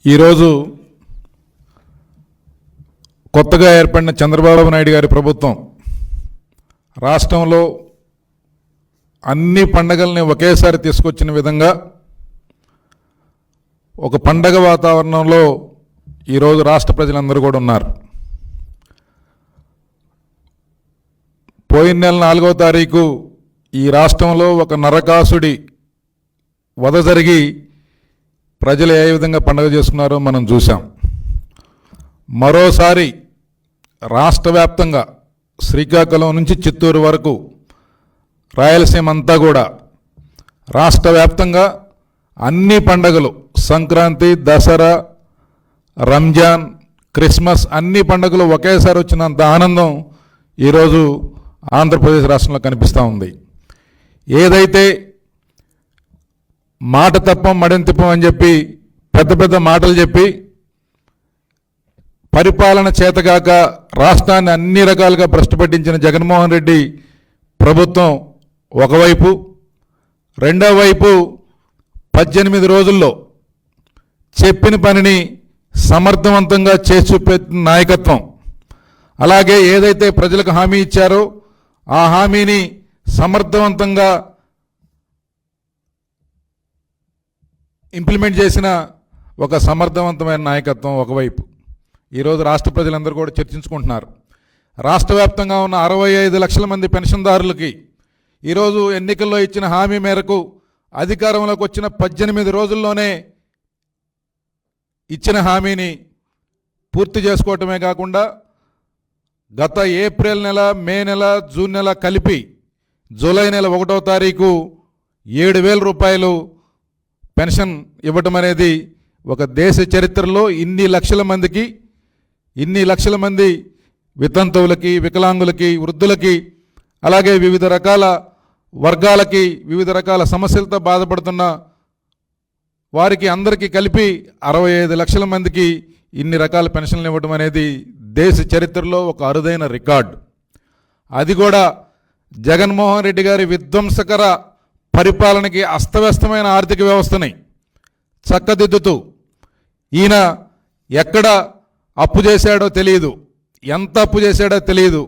ఈరోజు కొత్తగా ఏర్పడిన చంద్రబాబు నాయుడు గారి ప్రభుత్వం రాష్ట్రంలో అన్ని పండగల్ని ఒకేసారి తీసుకొచ్చిన విధంగా ఒక పండగ వాతావరణంలో ఈరోజు రాష్ట్ర ప్రజలందరూ కూడా ఉన్నారు. పోయిన నెల 4వ తారీఖు ఈ రాష్ట్రంలో ఒక నరకాసుడి వధ జరిగి ప్రజలు ఏ విధంగా పండుగ చేసుకున్నారో మనం చూసాం. మరోసారి రాష్ట్ర వ్యాప్తంగా శ్రీకాకుళం నుంచి చిత్తూరు వరకు రాయలసీమ అంతా కూడా రాష్ట్ర వ్యాప్తంగా అన్ని పండుగలు సంక్రాంతి, దసరా, రంజాన్, క్రిస్మస్ అన్ని పండుగలు ఒకేసారి వచ్చినంత ఆనందం ఈరోజు ఆంధ్రప్రదేశ్ రాష్ట్రంలో కనిపిస్తూ ఉంది. ఏదైతే మాట తప్పం మడెం తిప్పం అని చెప్పి పెద్ద పెద్ద మాటలు చెప్పి పరిపాలన చేతగాక రాష్ట్రాన్ని అన్ని రకాలుగా భ్రష్టు పట్టించిన జగన్మోహన్ రెడ్డి ప్రభుత్వం ఒకవైపు, రెండో వైపు 18 రోజుల్లో చెప్పిన పనిని సమర్థవంతంగా చేసి చూపెట్టిన నాయకత్వం, అలాగే ఏదైతే ప్రజలకు హామీ ఇచ్చారో ఆ హామీని సమర్థవంతంగా ఇంప్లిమెంట్ చేసిన ఒక సమర్థవంతమైన నాయకత్వం ఒకవైపు. ఈరోజు రాష్ట్ర ప్రజలందరూ కూడా చర్చించుకుంటున్నారు. రాష్ట్ర వ్యాప్తంగా ఉన్న 65 లక్షల మంది పెన్షన్దారులకి ఈరోజు ఎన్నికల్లో ఇచ్చిన హామీ మేరకు అధికారంలోకి వచ్చిన 18 రోజుల్లోనే ఇచ్చిన హామీని పూర్తి చేసుకోవటమే కాకుండా గత ఏప్రిల్ నెల, మే నెల, జూన్ నెల కలిపి జూలై నెల 1వ తారీఖు 7,000 రూపాయలు పెన్షన్ ఇవ్వటం అనేది ఒక దేశ చరిత్రలో ఇన్ని లక్షల మంది వితంతువులకి, వికలాంగులకి, వృద్ధులకి, అలాగే వివిధ రకాల వర్గాలకి, వివిధ రకాల సమస్యలతో బాధపడుతున్న వారికి అందరికీ కలిపి 65 లక్షల మందికి ఇన్ని రకాల పెన్షన్లు ఇవ్వటం అనేది దేశ చరిత్రలో ఒక అరుదైన రికార్డు. అది కూడా జగన్మోహన్ రెడ్డి గారి విధ్వంసకర పరిపాలనకి అస్తవ్యస్తమైన ఆర్థిక వ్యవస్థని చక్కదిద్దుతూ ఈయన ఎక్కడ అప్పు చేశాడో తెలియదు, ఎంత అప్పు చేశాడో తెలియదు,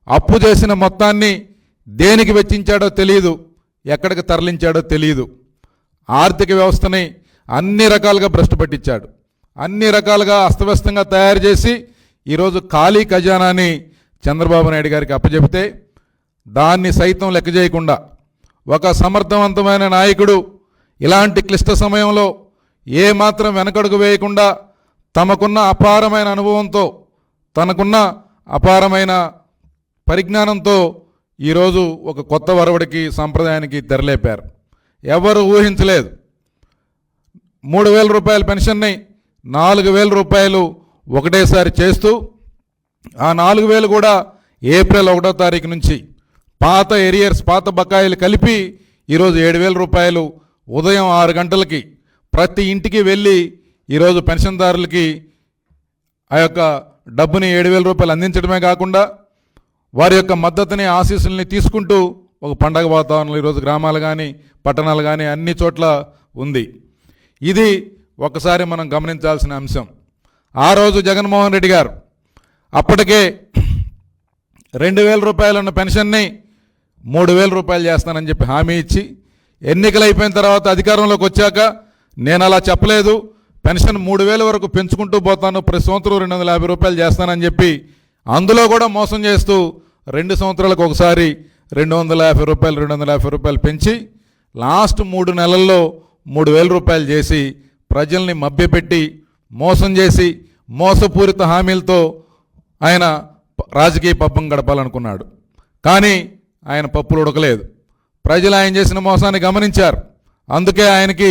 అప్పు చేసిన మొత్తాన్ని దేనికి వెచ్చించాడో తెలియదు, ఎక్కడికి తరలించాడో తెలియదు. ఆర్థిక వ్యవస్థని అన్ని రకాలుగా భ్రష్టు పట్టించాడు. అన్ని రకాలుగా అస్తవ్యస్తంగా తయారు చేసి ఈరోజు ఖాళీ ఖజానాని చంద్రబాబు నాయుడు గారికి అప్పచెబితే దాన్ని సైతం లెక్క చేయకుండా ఒక సమర్థవంతమైన నాయకుడు ఇలాంటి క్లిష్ట సమయంలో ఏమాత్రం వెనకడుగు వేయకుండా తమకున్న అపారమైన అనుభవంతో, తనకున్న అపారమైన పరిజ్ఞానంతో ఈరోజు ఒక కొత్త వరవడికి, సంప్రదాయానికి తెరలేపారు. ఎవరు ఊహించలేదు. 3,000 రూపాయల పెన్షన్ని 4,000 రూపాయలు ఒకటేసారి చేస్తూ ఆ 4,000 కూడా ఏప్రిల్ 1వ తారీఖు నుంచి పాత ఎరియర్స్, పాత బకాయిలు కలిపి ఈరోజు 7,000 రూపాయలు ఉదయం 6 గంటలకి ప్రతి ఇంటికి వెళ్ళి ఈరోజు పెన్షన్దారులకి ఆ యొక్క డబ్బుని 7,000 రూపాయలు అందించడమే కాకుండా వారి యొక్క మద్దతుని, ఆశీస్సుల్ని తీసుకుంటూ ఒక పండగ వాతావరణంలో ఈరోజు గ్రామాలు కానీ, పట్టణాలు కానీ అన్ని చోట్ల ఉంది. ఇది ఒకసారి మనం గమనించాల్సిన అంశం. ఆ రోజు జగన్మోహన్ రెడ్డి గారు అప్పటికే 2,000 రూపాయలు ఉన్న పెన్షన్ని 3,000 రూపాయలు చేస్తానని చెప్పి హామీ ఇచ్చి, ఎన్నికలు అయిపోయిన తర్వాత అధికారంలోకి వచ్చాక నేను అలా చెప్పలేదు, పెన్షన్ 3,000 వరకు పెంచుకుంటూ పోతాను, ప్రతి సంవత్సరం 250 రూపాయలు చేస్తానని చెప్పి అందులో కూడా మోసం చేస్తూ 2 సంవత్సరాలకు ఒకసారి 250 రూపాయలు పెంచి లాస్ట్ 3 నెలల్లో 3,000 రూపాయలు చేసి ప్రజల్ని మభ్యపెట్టి మోసం చేసి మోసపూరిత హామీలతో ఆయన రాజకీయ పబ్బం గడపాలనుకున్నాడు. కానీ ఆయన పప్పులు ఉడకలేదు. ప్రజలు ఆయన చేసిన మోసాన్ని గమనించారు. అందుకే ఆయనకి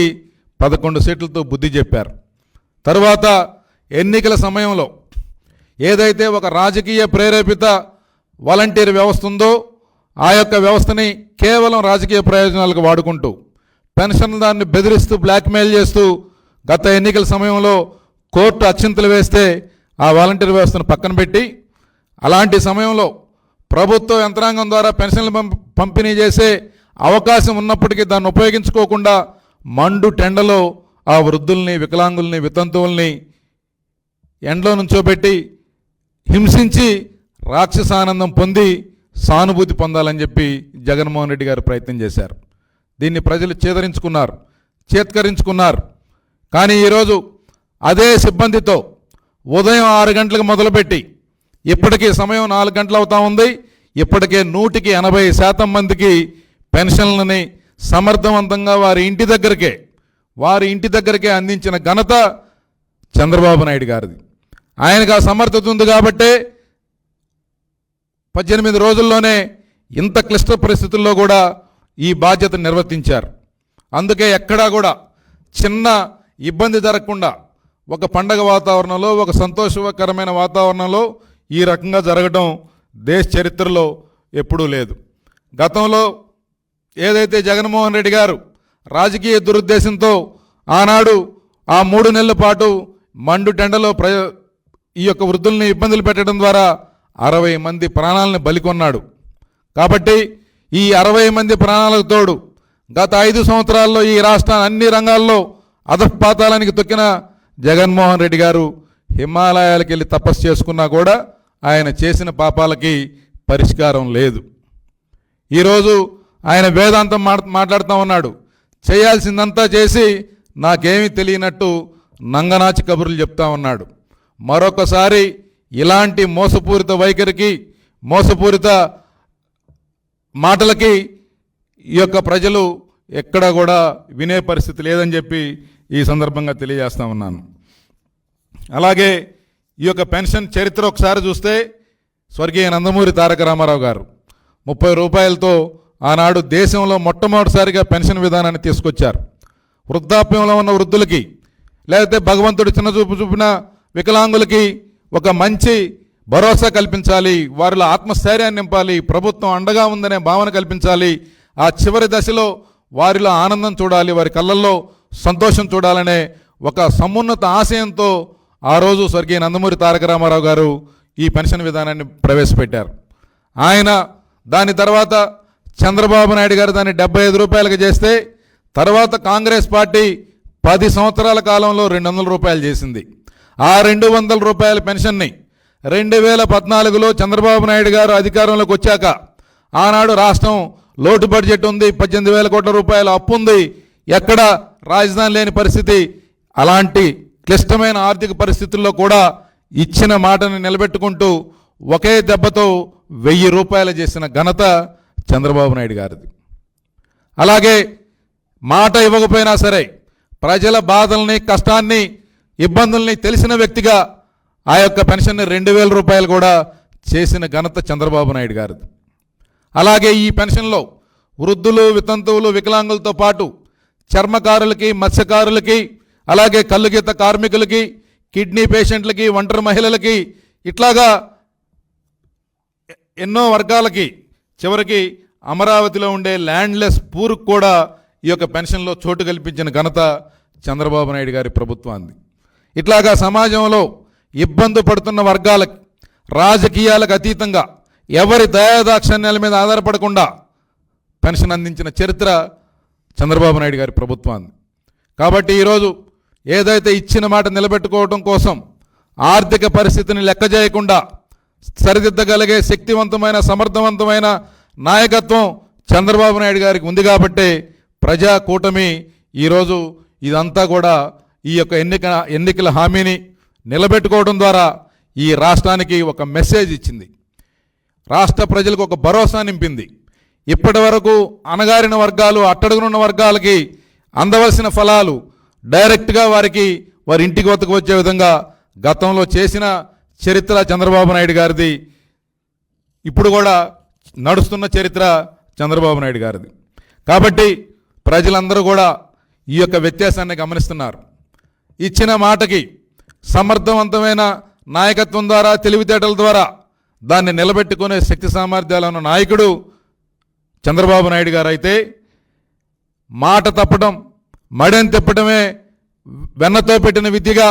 11 సీట్లతో బుద్ధి చెప్పారు. తరువాత ఎన్నికల సమయంలో ఏదైతే ఒక రాజకీయ ప్రేరేపిత వాలంటీర్ వ్యవస్థ ఉందో ఆ యొక్క వ్యవస్థని కేవలం రాజకీయ ప్రయోజనాలకు వాడుకుంటూ పెన్షన్దారుని బెదిరిస్తూ, బ్లాక్మెయిల్ చేస్తూ గత ఎన్నికల సమయంలో కోర్టు అక్షింతలు వేస్తే ఆ వాలంటీర్ వ్యవస్థను పక్కన పెట్టి అలాంటి సమయంలో ప్రభుత్వ యంత్రాంగం ద్వారా పెన్షన్లు పంపిణీ చేసే అవకాశం ఉన్నప్పటికీ దాన్ని ఉపయోగించుకోకుండా మండు టెండలో ఆ వృద్ధుల్ని, వికలాంగుల్ని, వితంతువుల్ని ఎండలో నుంచోబెట్టి హింసించి రాక్షసానందం పొంది సానుభూతి పొందాలని చెప్పి జగన్మోహన్ రెడ్డి గారు ప్రయత్నం చేశారు. దీన్ని ప్రజలు చేత్కరించుకున్నారు. కానీ ఈరోజు అదే సిబ్బందితో ఉదయం 6 గంటలకు మొదలుపెట్టి ఇప్పటికీ సమయం 4 గంటలు అవుతా ఉంది. ఇప్పటికే 180% మందికి పెన్షన్లని సమర్థవంతంగా వారి ఇంటి దగ్గరికే అందించిన ఘనత చంద్రబాబు నాయుడు గారిది. ఆయనకు ఆ సమర్థత ఉంది కాబట్టే 18 రోజుల్లోనే ఇంత క్లిష్ట పరిస్థితుల్లో కూడా ఈ బాధ్యతను నిర్వర్తించారు. అందుకే ఎక్కడా కూడా చిన్న ఇబ్బంది జరగకుండా ఒక పండగ వాతావరణంలో, ఒక సంతోషకరమైన వాతావరణంలో ఈ రకంగా జరగడం దేశ చరిత్రలో ఎప్పుడూ లేదు. గతంలో ఏదైతే జగన్మోహన్ రెడ్డి గారు రాజకీయ దురుద్దేశంతో ఆనాడు ఆ 3 నెలల పాటు మండుటెండలో ఈ యొక్క వృద్ధుల్ని ఇబ్బందులు పెట్టడం ద్వారా 60 మంది ప్రాణాలను బలికొన్నాడు. కాబట్టి ఈ 60 మంది ప్రాణాలకు తోడు గత 5 సంవత్సరాల్లో ఈ రాష్ట్రాన్ని అన్ని రంగాల్లో అధపాతాళానికి తొక్కిన జగన్మోహన్ రెడ్డి గారు హిమాలయాలకు వెళ్ళి తపస్సు చేసుకున్నా కూడా ఆయన చేసిన పాపాలకి పరిష్కారం లేదు. ఈరోజు ఆయన వేదాంతం మాట్లాడుతూ ఉన్నాడు. చేయాల్సిందంతా చేసి నాకేమీ తెలియనట్టు నంగనాచి కబుర్లు చెప్తా ఉన్నాడు. మరొకసారి ఇలాంటి మోసపూరిత వైఖరికి, మోసపూరిత మాటలకి ఈ యొక్క ప్రజలు ఎక్కడా కూడా వినే పరిస్థితి లేదని చెప్పి ఈ సందర్భంగా తెలియజేస్తా ఉన్నాను. అలాగే ఈ యొక్క పెన్షన్ చరిత్ర ఒకసారి చూస్తే స్వర్గీయ నందమూరి తారక రామారావు గారు 30 రూపాయలతో ఆనాడు దేశంలో మొట్టమొదటిసారిగా పెన్షన్ విధానాన్ని తీసుకొచ్చారు. వృద్ధాప్యంలో ఉన్న వృద్ధులకి, లేకపోతే భగవంతుడు చిన్నచూపు చూపిన వికలాంగులకి ఒక మంచి భరోసా కల్పించాలి, వారిలో ఆత్మస్థైర్యాన్ని నింపాలి, ప్రభుత్వం అండగా ఉందనే భావన కల్పించాలి, ఆ చివరి దశలో వారిలో ఆనందం చూడాలి, వారి కళ్ళల్లో సంతోషం చూడాలనే ఒక సమున్నత ఆశయంతో ఆ రోజు స్వర్గీయ నందమూరి తారక రామారావు గారు ఈ పెన్షన్ విధానాన్ని ప్రవేశపెట్టారు. ఆయన దాని తర్వాత చంద్రబాబు నాయుడు గారు దాన్ని 75 రూపాయలకు చేస్తే, తర్వాత కాంగ్రెస్ పార్టీ 10 సంవత్సరాల కాలంలో 200 రూపాయలు చేసింది. ఆ 200 రూపాయల పెన్షన్ని 2014లో చంద్రబాబు నాయుడు గారు అధికారంలోకి వచ్చాక, ఆనాడు రాష్ట్రం లోటు బడ్జెట్ ఉంది, 18,000 కోట్ల రూపాయల అప్పు ఉంది, ఎక్కడ రాజధాని లేని పరిస్థితి, అలాంటి క్లిష్టమైన ఆర్థిక పరిస్థితుల్లో కూడా ఇచ్చిన మాటను నిలబెట్టుకుంటూ ఒకే దెబ్బతో 1000 రూపాయలు చేసిన ఘనత చంద్రబాబు నాయుడు గారిది. అలాగే మాట ఇవ్వకపోయినా సరే ప్రజల బాధల్ని, కష్టాన్ని, ఇబ్బందుల్ని తెలిసిన వ్యక్తిగా ఆ యొక్క పెన్షన్ని 2,000 రూపాయలు కూడా చేసిన ఘనత చంద్రబాబు నాయుడు గారిది. అలాగే ఈ పెన్షన్లో వృద్ధులు, వితంతువులు, వికలాంగులతో పాటు చర్మకారులకి, మత్స్యకారులకి, అలాగే కల్లుగీత కార్మికులకి, కిడ్నీ పేషెంట్లకి, ఒంటరి మహిళలకి, ఇట్లాగా ఎన్నో వర్గాలకి, చివరికి అమరావతిలో ఉండే ల్యాండ్లెస్ పూర్కు కూడా ఈ యొక్క పెన్షన్లో చోటు కల్పించిన ఘనత చంద్రబాబు నాయుడు గారి ప్రభుత్వాన్ని. ఇట్లాగా సమాజంలో ఇబ్బంది పడుతున్న వర్గాలకి రాజకీయాలకు అతీతంగా ఎవరి దయాదాక్షణ్యాల మీద ఆధారపడకుండా పెన్షన్ అందించిన చరిత్ర చంద్రబాబు నాయుడు గారి ప్రభుత్వాన్ని. కాబట్టి ఈరోజు ఏదైతే ఇచ్చిన మాట నిలబెట్టుకోవడం కోసం ఆర్థిక పరిస్థితిని లెక్క చేయకుండా సరిదిద్దగలిగే శక్తివంతమైన, సమర్థవంతమైన నాయకత్వం చంద్రబాబు నాయుడు గారికి ఉంది కాబట్టి ప్రజా కూటమి ఈరోజు ఇదంతా కూడా ఈ యొక్క ఎన్నికల హామీని నిలబెట్టుకోవడం ద్వారా ఈ రాష్ట్రానికి ఒక మెసేజ్ ఇచ్చింది, రాష్ట్ర ప్రజలకు ఒక భరోసా నింపింది. ఇప్పటి వరకు అణగారిన వర్గాలు, అట్టడుగునున్న వర్గాలకి అందవలసిన ఫలాలు డైరెక్ట్గా వారి ఇంటికి వద్దకు వచ్చే విధంగా గతంలో చేసిన చరిత్ర చంద్రబాబు నాయుడు గారిది. ఇప్పుడు కూడా నడుస్తున్న చరిత్ర చంద్రబాబు నాయుడు గారిది. కాబట్టి ప్రజలందరూ కూడా ఈ యొక్క వ్యత్యాసాన్ని గమనిస్తున్నారు. ఇచ్చిన మాటకి సమర్థవంతమైన నాయకత్వం ద్వారా, తెలివితేటల ద్వారా దాన్ని నిలబెట్టుకునే శక్తి సామర్థ్యాలు ఉన్న నాయకుడు చంద్రబాబు నాయుడు గారు అయితే, మాట తప్పడం, మడెం తిప్పడమే వెన్నతో పెట్టిన విద్యగా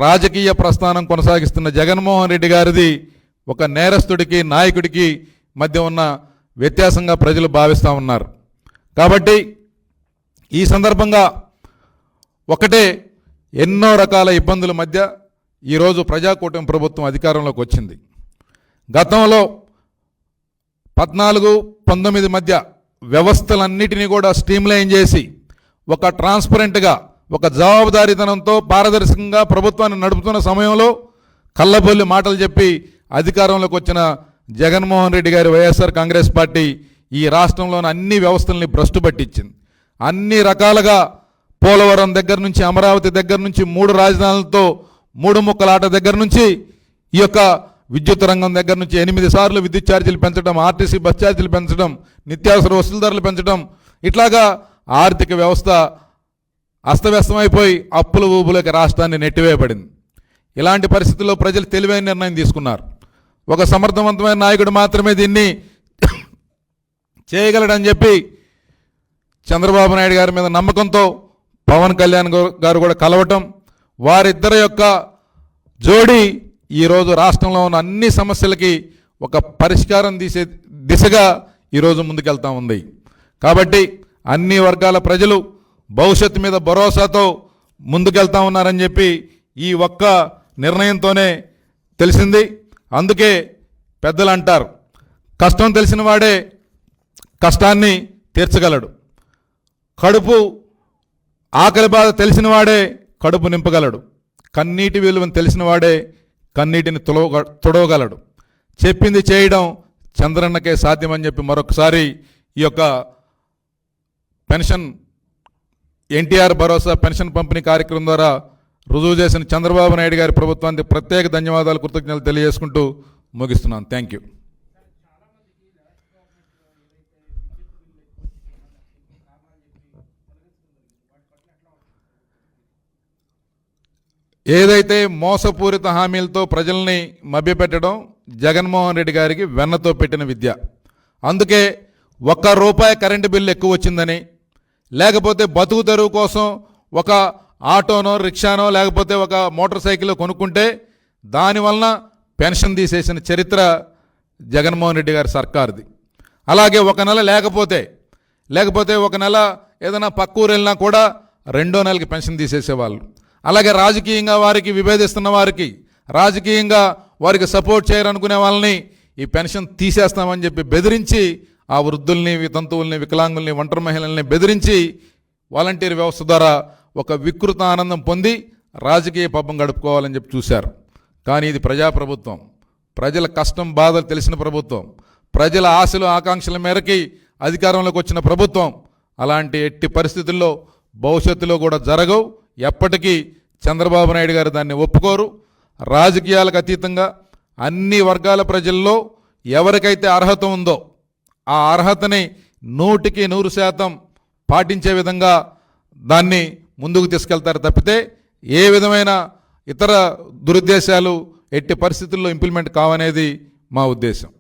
రాజకీయ ప్రస్థానం కొనసాగిస్తున్న జగన్మోహన్ రెడ్డి గారిది ఒక నేరస్తుడికి, నాయకుడికి మధ్య ఉన్న వ్యత్యాసంగా ప్రజలు భావిస్తూ ఉన్నారు. కాబట్టి ఈ సందర్భంగా ఒకటే, ఎన్నో రకాల ఇబ్బందుల మధ్య ఈరోజు ప్రజాకూటమి ప్రభుత్వం అధికారంలోకి వచ్చింది. గతంలో 14-19 మధ్య వ్యవస్థలన్నిటినీ కూడా స్ట్రీమ్లైన్ చేసి ఒక ట్రాన్స్పరెంట్గా, ఒక జవాబుదారీతనంతో పారదర్శకంగా ప్రభుత్వాన్ని నడుపుతున్న సమయంలో కళ్ళబొల్లి మాటలు చెప్పి అధికారంలోకి వచ్చిన జగన్మోహన్ రెడ్డి గారి వైఎస్ఆర్ కాంగ్రెస్ పార్టీ ఈ రాష్ట్రంలోని అన్ని వ్యవస్థల్ని భ్రష్టు పట్టించింది. అన్ని రకాలుగా పోలవరం దగ్గర నుంచి, అమరావతి దగ్గర నుంచి, 3 రాజధానులతో 3 ముక్కలాట దగ్గర నుంచి, ఈ యొక్క విద్యుత్ రంగం దగ్గర నుంచి 8 సార్లు విద్యుత్ ఛార్జీలు పెంచడం, ఆర్టీసీ బస్ ఛార్జీలు పెంచడం, నిత్యావసర వసూలు ధరలు పెంచడం, ఇట్లాగా ఆర్థిక వ్యవస్థ అస్తవ్యస్తమైపోయి అప్పుల ఊబులోకి రాష్ట్రాన్ని నెట్టివేయబడింది. ఇలాంటి పరిస్థితుల్లో ప్రజలు తెలివైన నిర్ణయం తీసుకున్నారు. ఒక సమర్థవంతమైన నాయకుడు మాత్రమే దీన్ని చేయగలడని చెప్పి చంద్రబాబు నాయుడు గారి మీద నమ్మకంతో పవన్ కళ్యాణ్ గారు కూడా కలవటం, వారిద్దరి యొక్క జోడీ ఈరోజు రాష్ట్రంలో ఉన్న అన్ని సమస్యలకి ఒక పరిష్కారం తీసే దిశగా ఈరోజు ముందుకెళ్తా ఉంది. కాబట్టి అన్ని వర్గాల ప్రజలు భవిష్యత్తు మీద భరోసాతో ముందుకెళ్తా ఉన్నారని చెప్పి ఈ ఒక్క నిర్ణయంతోనే తెలిసింది. అందుకే పెద్దలు అంటారు, కష్టం తెలిసిన వాడే కష్టాన్ని తీర్చగలడు, కడుపు ఆకలి బాధ తెలిసిన వాడే కడుపు నింపగలడు, కన్నీటి విలువను తెలిసిన వాడే కన్నీటిని తుడవగలడు. చెప్పింది చేయడం చంద్రన్నకే సాధ్యమని చెప్పి మరొకసారి ఈ యొక్క పెన్షన్ ఎన్టీఆర్ భరోసా పెన్షన్ పంపిణీ కార్యక్రమం ద్వారా రుజువు చేసిన చంద్రబాబు నాయుడు గారి ప్రభుత్వానికి ప్రత్యేక ధన్యవాదాలు, కృతజ్ఞతలు తెలియజేసుకుంటూ ముగిస్తున్నాను. Thank you. ఏదైతే మోసపూరిత హామీలతో ప్రజల్ని మభ్యపెట్టడం జగన్మోహన్ రెడ్డి గారికి వెన్నతో పెట్టిన విద్య. అందుకే ₹1 కరెంటు బిల్లు ఎక్కువ వచ్చిందని, లేకపోతే బతుకు తెరువు కోసం ఒక ఆటోనో, రిక్షానో, లేకపోతే ఒక మోటార్ సైకిల్ కొనుక్కుంటే దానివలన పెన్షన్ తీసేసిన చరిత్ర జగన్మోహన్ రెడ్డి గారి సర్కార్ది. అలాగే ఒక నెల లేకపోతే ఒక నెల ఏదైనా పక్కూరు వెళ్ళినా కూడా 2వ నెలకి పెన్షన్ తీసేసేవాళ్ళు. అలాగే రాజకీయంగా వారికి విభేదిస్తున్న వారికి, రాజకీయంగా వారికి సపోర్ట్ చేయరనుకునే వాళ్ళని ఈ పెన్షన్ తీసేస్తామని చెప్పి బెదిరించి ఆ వృద్ధుల్ని, వితంతువుల్ని, వికలాంగుల్ని, ఒంటరి మహిళల్ని బెదిరించి వాలంటీర్ వ్యవస్థ ద్వారా ఒక వికృత ఆనందం పొంది రాజకీయ పబ్బం గడుపుకోవాలని చెప్పి చూశారు. కానీ ఇది ప్రజాప్రభుత్వం, ప్రజల కష్టం బాధలు తెలిసిన ప్రభుత్వం, ప్రజల ఆశలు ఆకాంక్షల మేరకి అధికారంలోకి వచ్చిన ప్రభుత్వం. అలాంటి ఎట్టి పరిస్థితుల్లో భవిష్యత్తులో కూడా జరగవు. ఎప్పటికీ చంద్రబాబు నాయుడు గారు దాన్ని ఒప్పుకోరు. రాజకీయాలకు అతీతంగా అన్ని వర్గాల ప్రజల్లో ఎవరికైతే అర్హత ఉందో ఆ అర్హతని 100% పాటించే విధంగా దాన్ని ముందుకు తీసుకెళ్తారు తప్పితే ఏ విధమైన ఇతర దురుద్దేశాలు ఎట్టి పరిస్థితుల్లో ఇంప్లిమెంట్ కావనేది మా ఉద్దేశం.